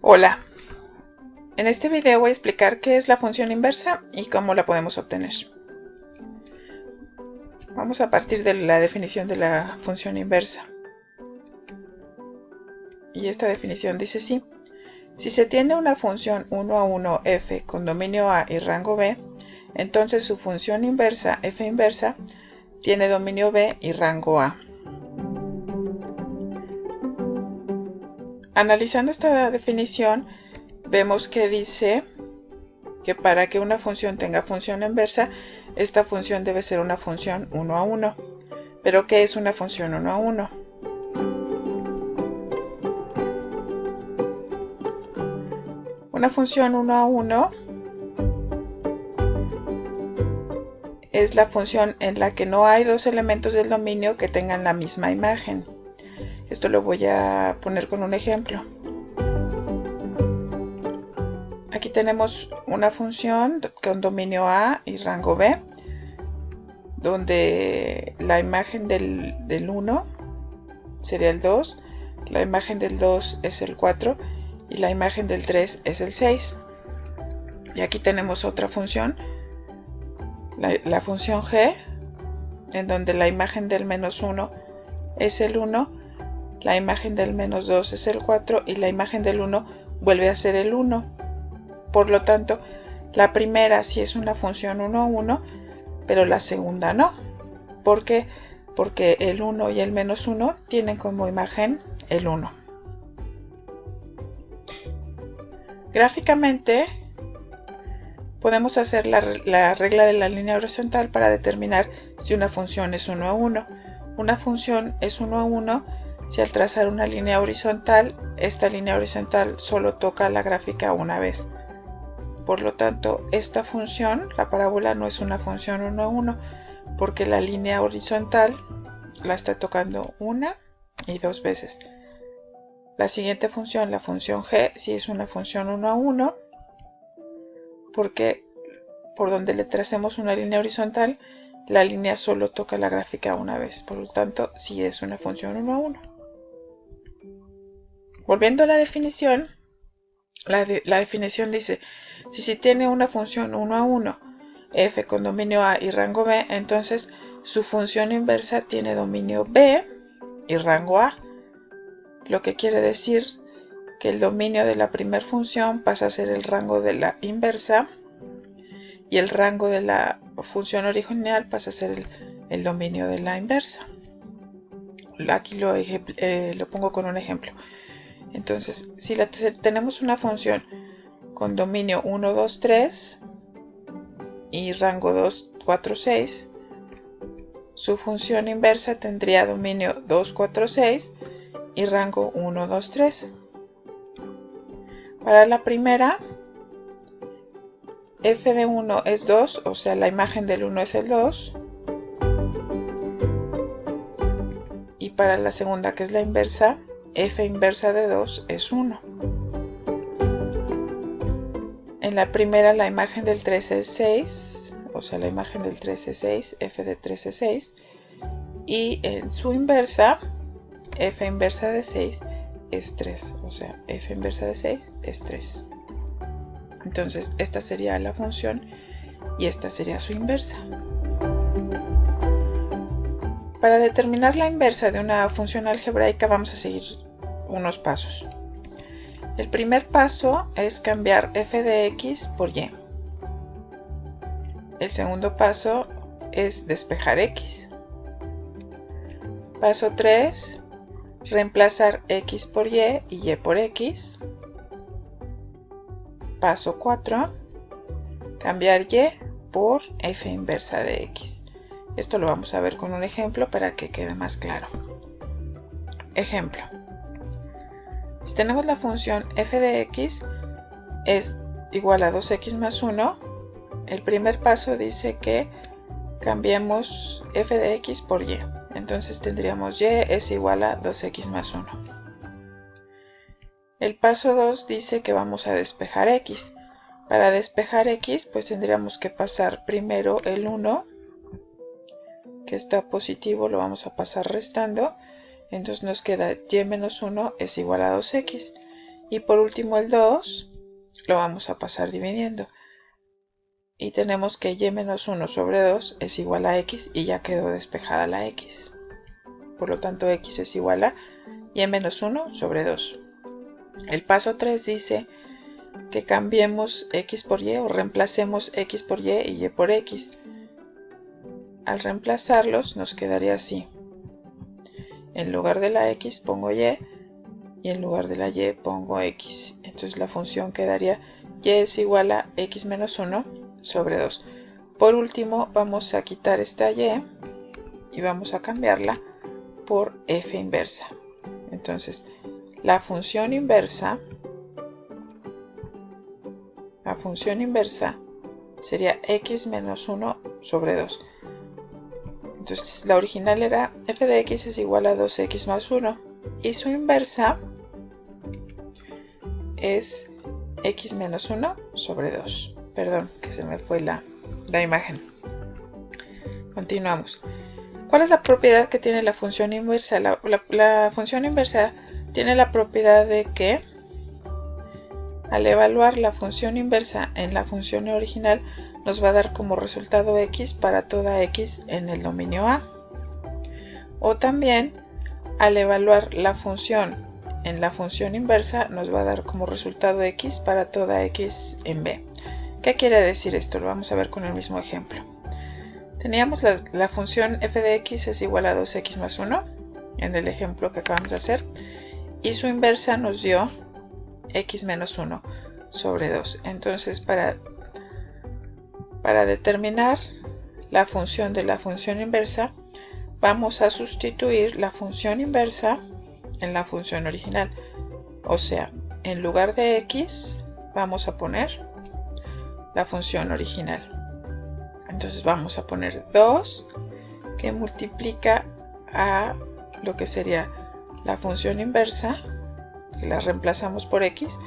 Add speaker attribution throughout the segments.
Speaker 1: Hola, en este video voy a explicar qué es la función inversa y cómo la podemos obtener. Vamos a partir de la definición de la función inversa. Y esta definición dice así: si se tiene una función 1 a 1 f con dominio A y rango B, entonces su función inversa f inversa tiene dominio B y rango A. Analizando esta definición, vemos que dice que para que una función tenga función inversa, esta función debe ser una función 1 a 1. ¿Pero qué es una función 1 a 1? Una función 1 a 1 es la función en la que no hay dos elementos del dominio que tengan la misma imagen. Esto lo voy a poner con un ejemplo. Aquí tenemos una función con dominio A y rango B, donde la imagen del 1 sería el 2, la imagen del 2 es el 4 y la imagen del 3 es el 6. Y aquí tenemos otra función, la función g, en donde la imagen del menos 1 es el 1, la imagen del menos 2 es el 4 y la imagen del 1 vuelve a ser el 1. Por lo tanto, la primera sí es una función 1 a 1, pero la segunda no. ¿Por qué? Porque el 1 y el menos 1 tienen como imagen el 1. Gráficamente, podemos hacer la regla de la línea horizontal para determinar si una función es 1 a 1. Una función es 1 a 1 si al trazar una línea horizontal, esta línea horizontal solo toca la gráfica una vez. Por lo tanto, esta función, la parábola, no es una función 1 a 1, porque la línea horizontal la está tocando una y dos veces. La siguiente función, la función g, sí es una función 1 a 1, porque por donde le tracemos una línea horizontal, la línea solo toca la gráfica una vez. Por lo tanto, sí es una función 1 a 1. Volviendo a la definición, la definición dice: si se tiene una función 1 a 1, f con dominio A y rango B, entonces su función inversa tiene dominio B y rango A, lo que quiere decir que el dominio de la primera función pasa a ser el rango de la inversa y el rango de la función original pasa a ser el dominio de la inversa. Aquí lo pongo con un ejemplo. Entonces, si tenemos una función con dominio 1, 2, 3 y rango 2, 4, 6, su función inversa tendría dominio 2, 4, 6 y rango 1, 2, 3. Para la primera, f de 1 es 2, o sea, la imagen del 1 es el 2. Y para la segunda, que es la inversa, f inversa de 2 es 1. En la primera, la imagen del 3 es 6, o sea, la imagen del 3 es 6, f de 3 es 6. Y en su inversa, f inversa de 6 es 3, o sea, f inversa de 6 es 3. Entonces, esta sería la función y esta sería su inversa. Para determinar la inversa de una función algebraica vamos a seguir unos pasos. El primer paso es cambiar f de x por y. El segundo paso es despejar x. Paso 3, reemplazar x por y por x. Paso 4, cambiar y por f inversa de x. Esto lo vamos a ver con un ejemplo para que quede más claro. Ejemplo. Si tenemos la función f de x es igual a 2x más 1, el primer paso dice que cambiemos f de x por y. Entonces tendríamos y es igual a 2x más 1. El paso 2 dice que vamos a despejar x. Para despejar x, pues tendríamos que pasar primero el 1, que está positivo, lo vamos a pasar restando. Entonces nos queda y menos 1 es igual a 2x. Y por último el 2 lo vamos a pasar dividiendo. Y tenemos que y menos 1 sobre 2 es igual a x y ya quedó despejada la x. Por lo tanto x es igual a y menos 1 sobre 2. El paso 3 dice que cambiemos x por y o reemplacemos x por y por x. Al reemplazarlos nos quedaría así. En lugar de la x pongo y en lugar de la y pongo x. Entonces la función quedaría y es igual a x menos 1 sobre 2. Por último vamos a quitar esta y vamos a cambiarla por f inversa. Entonces la función inversa sería x menos 1 sobre 2. Entonces la original era f de x es igual a 2x más 1 y su inversa es x menos 1 sobre 2. Perdón, que se me fue la imagen. Continuamos. ¿Cuál es la propiedad que tiene la función inversa? La función inversa tiene la propiedad de que al evaluar la función inversa en la función original nos va a dar como resultado x para toda x en el dominio A. O también al evaluar la función en la función inversa nos va a dar como resultado x para toda x en B. ¿Qué quiere decir esto? Lo vamos a ver con el mismo ejemplo. Teníamos la función f de x es igual a 2x más 1 en el ejemplo que acabamos de hacer y su inversa nos dio x menos 1 sobre 2. Entonces para determinar la función de la función inversa vamos a sustituir la función inversa en la función original. O sea, en lugar de x vamos a poner la función original. Entonces vamos a poner 2 que multiplica a lo que sería la función inversa, que la reemplazamos por x,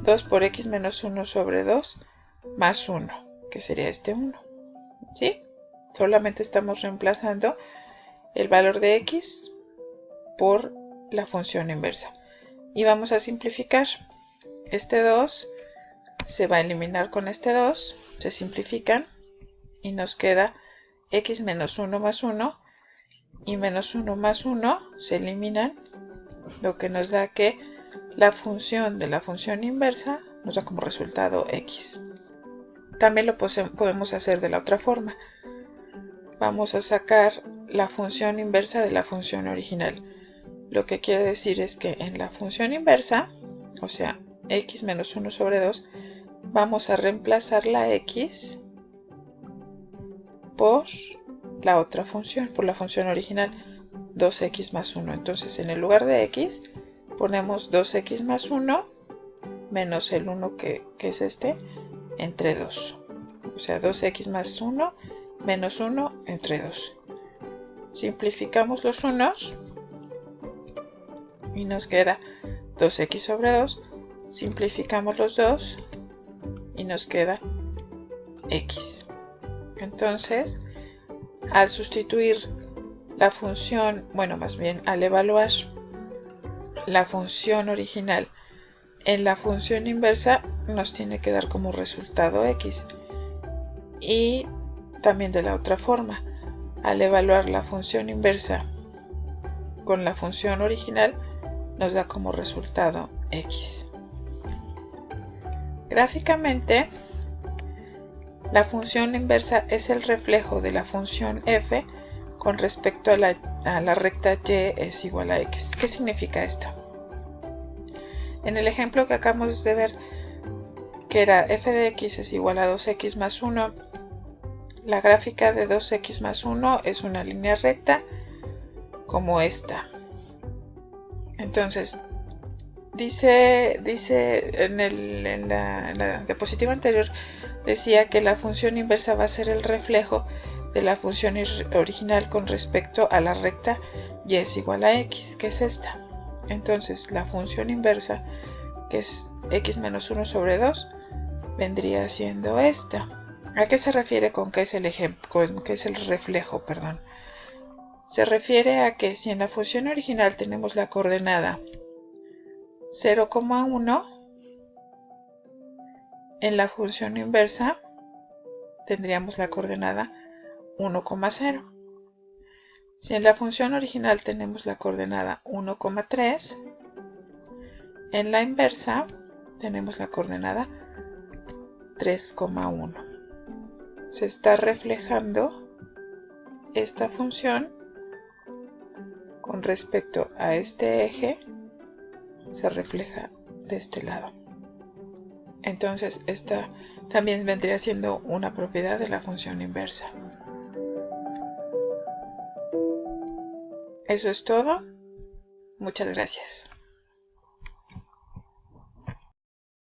Speaker 1: 2 por x menos 1 sobre 2 más 1, que sería este 1. ¿Sí? Solamente estamos reemplazando el valor de x por la función inversa. Y vamos a simplificar. Este 2 se va a eliminar con este 2, se simplifican y nos queda x menos 1 más 1 y menos 1 más 1 se eliminan, lo que nos da que la función de la función inversa nos da como resultado x. También lo podemos hacer de la otra forma. Vamos a sacar la función inversa de la función original. Lo que quiere decir es que en la función inversa, o sea, x menos 1 sobre 2, vamos a reemplazar la x por la otra función, por la función original, 2x más 1. Entonces en el lugar de x ponemos 2x más 1 menos el 1 que es este, entre 2. O sea, 2x más 1 menos 1 entre 2. Simplificamos los unos y nos queda 2x sobre 2. Simplificamos los 2 y nos queda x. Entonces, al sustituir la función, bueno, más bien al evaluar la función original en la función inversa, nos tiene que dar como resultado x. Y también de la otra forma, al evaluar la función inversa con la función original, nos da como resultado x. Gráficamente, la función inversa es el reflejo de la función f con respecto a la recta y es igual a x. ¿Qué significa esto? En el ejemplo que acabamos de ver, que era f de x es igual a 2x más 1, la gráfica de 2x más 1 es una línea recta como esta. Entonces, dice en la diapositiva anterior, decía que la función inversa va a ser el reflejo de la función original con respecto a la recta y es igual a x, que es esta. Entonces la función inversa, que es x menos 1 sobre 2, vendría siendo esta. ¿A qué se refiere con qué es el ejemplo, con qué es el reflejo, perdón? Se refiere a que si en la función original tenemos la coordenada 0,1, En la función inversa tendríamos la coordenada 1,0. Si en la función original tenemos la coordenada 1,3, en la inversa tenemos la coordenada 3,1. Se está reflejando esta función con respecto a este eje, se refleja de este lado. Entonces esta también vendría siendo una propiedad de la función inversa. Eso es todo. Muchas gracias.